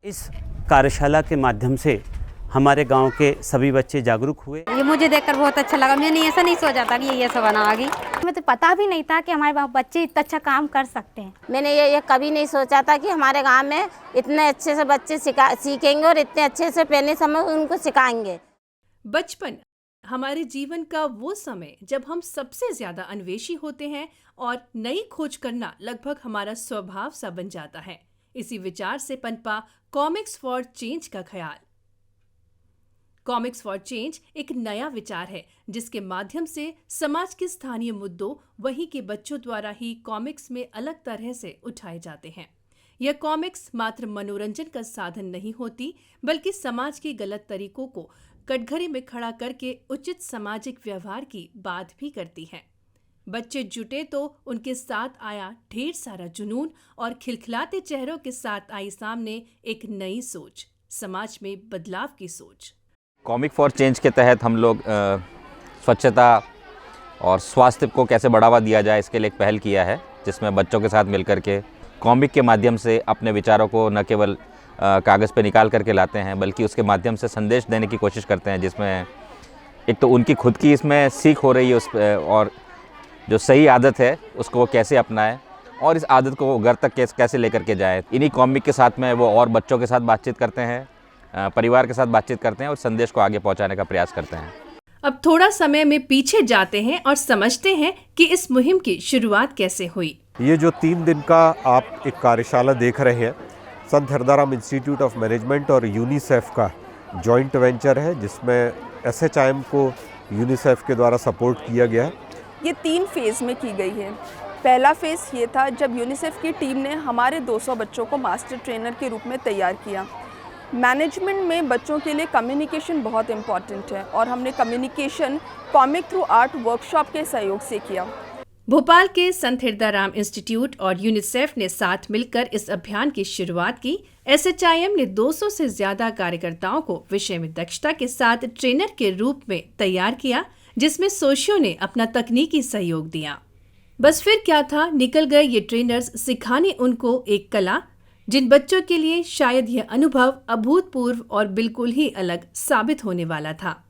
इस कार्यशाला के माध्यम से हमारे गांव के सभी बच्चे जागरूक हुए। ये मुझे देखकर बहुत अच्छा लगा। मैंने ऐसा नहीं सोचा था कि ये सब बना आगे। मुझे तो पता भी नहीं था कि हमारे बच्चे इतना अच्छा काम कर सकते हैं। मैंने ये कभी नहीं सोचा था कि हमारे गांव में इतने अच्छे से बच्चे सीखेंगे और इतने अच्छे से पहले समय उनको सिखाएंगे। बचपन हमारे जीवन का वो समय जब हम सबसे ज्यादा अन्वेषी होते हैं और नई खोज करना लगभग हमारा स्वभाव सा बन जाता है। इसी विचार से पनपा कॉमिक्स फॉर चेंज का ख्याल। कॉमिक्स फॉर चेंज एक नया विचार है जिसके माध्यम से समाज के स्थानीय मुद्दों वहीं के बच्चों द्वारा ही कॉमिक्स में अलग तरह से उठाए जाते हैं। यह कॉमिक्स मात्र मनोरंजन का साधन नहीं होती, बल्कि समाज के गलत तरीकों को कटघरे में खड़ा करके उचित सामाजिक व्यवहार की बात भी करती है। बच्चे जुटे तो उनके साथ आया ढेर सारा जुनून और खिलखिलाते चेहरों के साथ आई सामने एक नई सोच, समाज में बदलाव की सोच। कॉमिक फॉर चेंज के तहत हम लोग स्वच्छता और स्वास्थ्य को कैसे बढ़ावा दिया जाए इसके लिए एक पहल किया है, जिसमें बच्चों के साथ मिलकर के कॉमिक के माध्यम से अपने विचारों को न केवल कागज़ पे निकाल करके लाते हैं, बल्कि उसके माध्यम से संदेश देने की कोशिश करते हैं, जिसमें एक तो उनकी खुद की इसमें सीख हो रही है और जो सही आदत है उसको वो कैसे अपनाएं और इस आदत को घर तक कैसे लेकर के जाएं। इन्हीं कॉमिक के साथ में वो और बच्चों के साथ बातचीत करते हैं, परिवार के साथ बातचीत करते हैं और संदेश को आगे पहुंचाने का प्रयास करते हैं। अब थोड़ा समय में पीछे जाते हैं और समझते हैं कि इस मुहिम की शुरुआत कैसे हुई। ये जो 3 दिन का आप एक कार्यशाला देख रहे हैं, संत हरदाराम इंस्टीट्यूट ऑफ मैनेजमेंट और यूनिसेफ का जॉइंट वेंचर है, जिसमें SHIM को यूनिसेफ के द्वारा सपोर्ट किया गया है। ये 3 फेज़ में की गई है। पहला फेज़ ये था जब यूनिसेफ की टीम ने हमारे 200 बच्चों को मास्टर ट्रेनर के रूप में तैयार किया। मैनेजमेंट में बच्चों के लिए कम्युनिकेशन बहुत इम्पॉर्टेंट है और हमने communication comic through art workshop के सहयोग से किया। भोपाल के संत हिरदाराम इंस्टीट्यूट और यूनिसेफ ने साथ मिलकर इस अभियान की शुरुआत की। SHIM ने 200 से ज्यादा कार्यकर्ताओं को विषय में दक्षता के साथ ट्रेनर के रूप में तैयार किया, जिसमें सोशियो ने अपना तकनीकी सहयोग दिया। बस फिर क्या था, निकल गए ये ट्रेनर्स सिखाने उनको एक कला, जिन बच्चों के लिए शायद यह अनुभव अभूतपूर्व और बिल्कुल ही अलग साबित होने वाला था।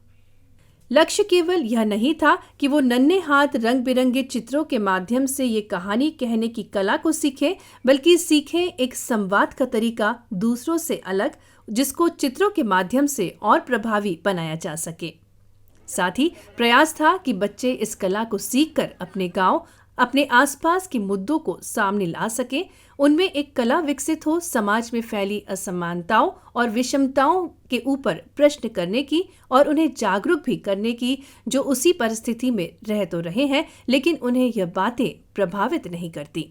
लक्ष्य केवल यह नहीं था कि वो नन्हे हाथ रंग बिरंगे चित्रों के माध्यम से ये कहानी कहने की कला को सीखें, बल्कि सीखें एक संवाद का तरीका दूसरों से अलग, जिसको चित्रों के माध्यम से और प्रभावी बनाया जा सके। साथ ही प्रयास था कि बच्चे इस कला को सीखकर अपने गांव, अपने आसपास के मुद्दों को सामने ला सके, उनमें एक कला विकसित हो समाज में फैली असमानताओं और विषमताओं के ऊपर प्रश्न करने की और उन्हें जागरूक भी करने की, जो उसी परिस्थिति में रह तो रहे हैं लेकिन उन्हें यह बातें प्रभावित नहीं करती।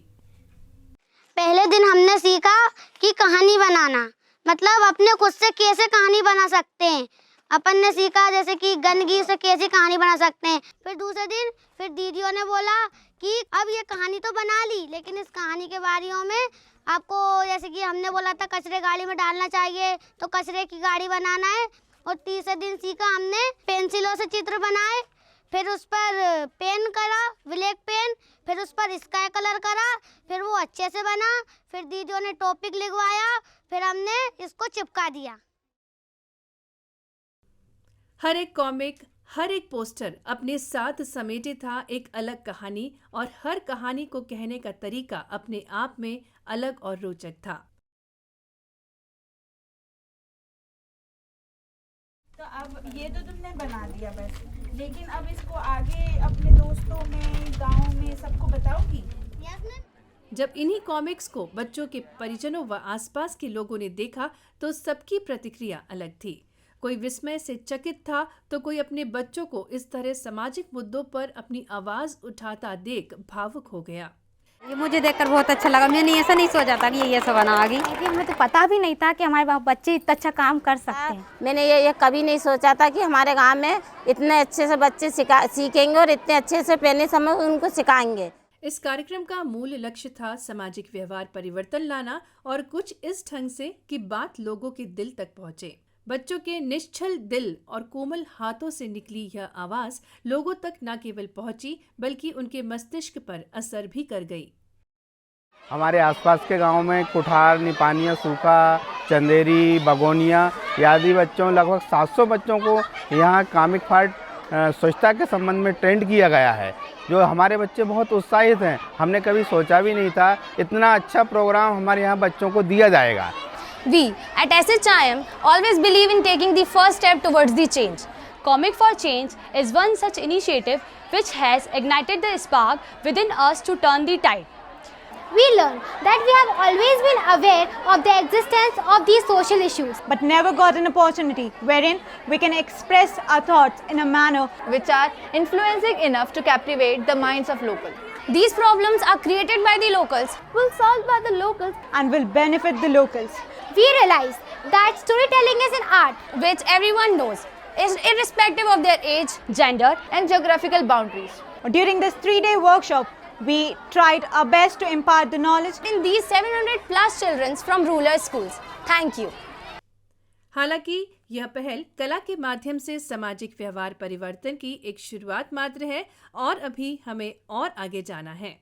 पहले दिन हमने सीखा कि कहानी बनाना मतलब अपने खुद से कैसे कहानी बना सकते हैं। अपन ने सीखा जैसे कि गंदगी से कैसे कहानी बना सकते हैं। फिर दूसरे दिन फिर दीदियों ने बोला कि अब ये कहानी तो बना ली, लेकिन इस कहानी के बारियों में आपको जैसे कि हमने बोला था कचरे गाड़ी में डालना चाहिए, तो कचरे की गाड़ी बनाना है। और तीसरे दिन सीखा हमने पेंसिलों से चित्र बनाए, फिर उस पर पेन करा, ब्लैक पेन, फिर उस पर स्काई कलर करा, फिर वो अच्छे से बना। फिर दीदियों ने टॉपिक लिखवाया, फिर हमने इसको चिपका दिया। हर एक कॉमिक, हर एक पोस्टर अपने साथ समेटे था एक अलग कहानी, और हर कहानी को कहने का तरीका अपने आप में अलग और रोचक था। तो अब ये तो तुमने बना दिया बस, लेकिन अब इसको आगे अपने दोस्तों में, गांव में सबको बताओगी? जब इन्हीं कॉमिक्स को बच्चों के परिजनों व आसपास के लोगों ने देखा तो सबकी प्रतिक्रिया अलग थी। कोई विस्मय से चकित था तो कोई अपने बच्चों को इस तरह सामाजिक मुद्दों पर अपनी आवाज उठाता देख भावुक हो गया। ये मुझे देखकर बहुत अच्छा लगा। मैंने ऐसा नहीं सोचा था कि ये सब बना आगे। मुझे तो पता भी नहीं था कि हमारे बच्चे इतना अच्छा काम कर सकते हैं। मैंने ये कभी नहीं सोचा था कि हमारे गांव में इतने अच्छे से बच्चे सीखेंगे और इतने अच्छे से पहले समय उनको सिखाएंगे। इस कार्यक्रम का मूल लक्ष्य था सामाजिक व्यवहार परिवर्तन लाना, और कुछ इस ढंग से कि बात लोगों के दिल तक पहुंचे। बच्चों के निश्चल दिल और कोमल हाथों से निकली यह आवाज लोगों तक न केवल पहुंची, बल्कि उनके मस्तिष्क पर असर भी कर गई। हमारे आसपास के गांव में कुठार, निपानिया, सूखा, चंदेरी, बगोनिया आदि बच्चों लगभग 700 बच्चों को यहाँ कॉमिक फाइट स्वच्छता के संबंध में ट्रेंड किया गया है, जो हमारे बच्चे बहुत उत्साहित हैं। हमने कभी सोचा भी नहीं था इतना अच्छा प्रोग्राम हमारे यहाँ बच्चों को दिया जाएगा। We at SHIM always believe in taking the first step towards the change. Comic for Change is one such initiative which has ignited the spark within us to turn the tide. We learned that we have always been aware of the existence of these social issues, but never got an opportunity wherein we can express our thoughts in a manner which are influencing enough to captivate the minds of locals. These problems are created by the locals, will solved by the locals, and will benefit the locals. We realize that storytelling is an art which everyone knows, is irrespective of their age, gender, and geographical boundaries. During this 3-day workshop, we tried our best to impart the knowledge in these 700 plus children from rural schools. Thank you. हालांकि यह पहल कला के माध्यम से सामाजिक व्यवहार परिवर्तन की एक शुरुआत मात्र है और अभी हमें और आगे जाना है।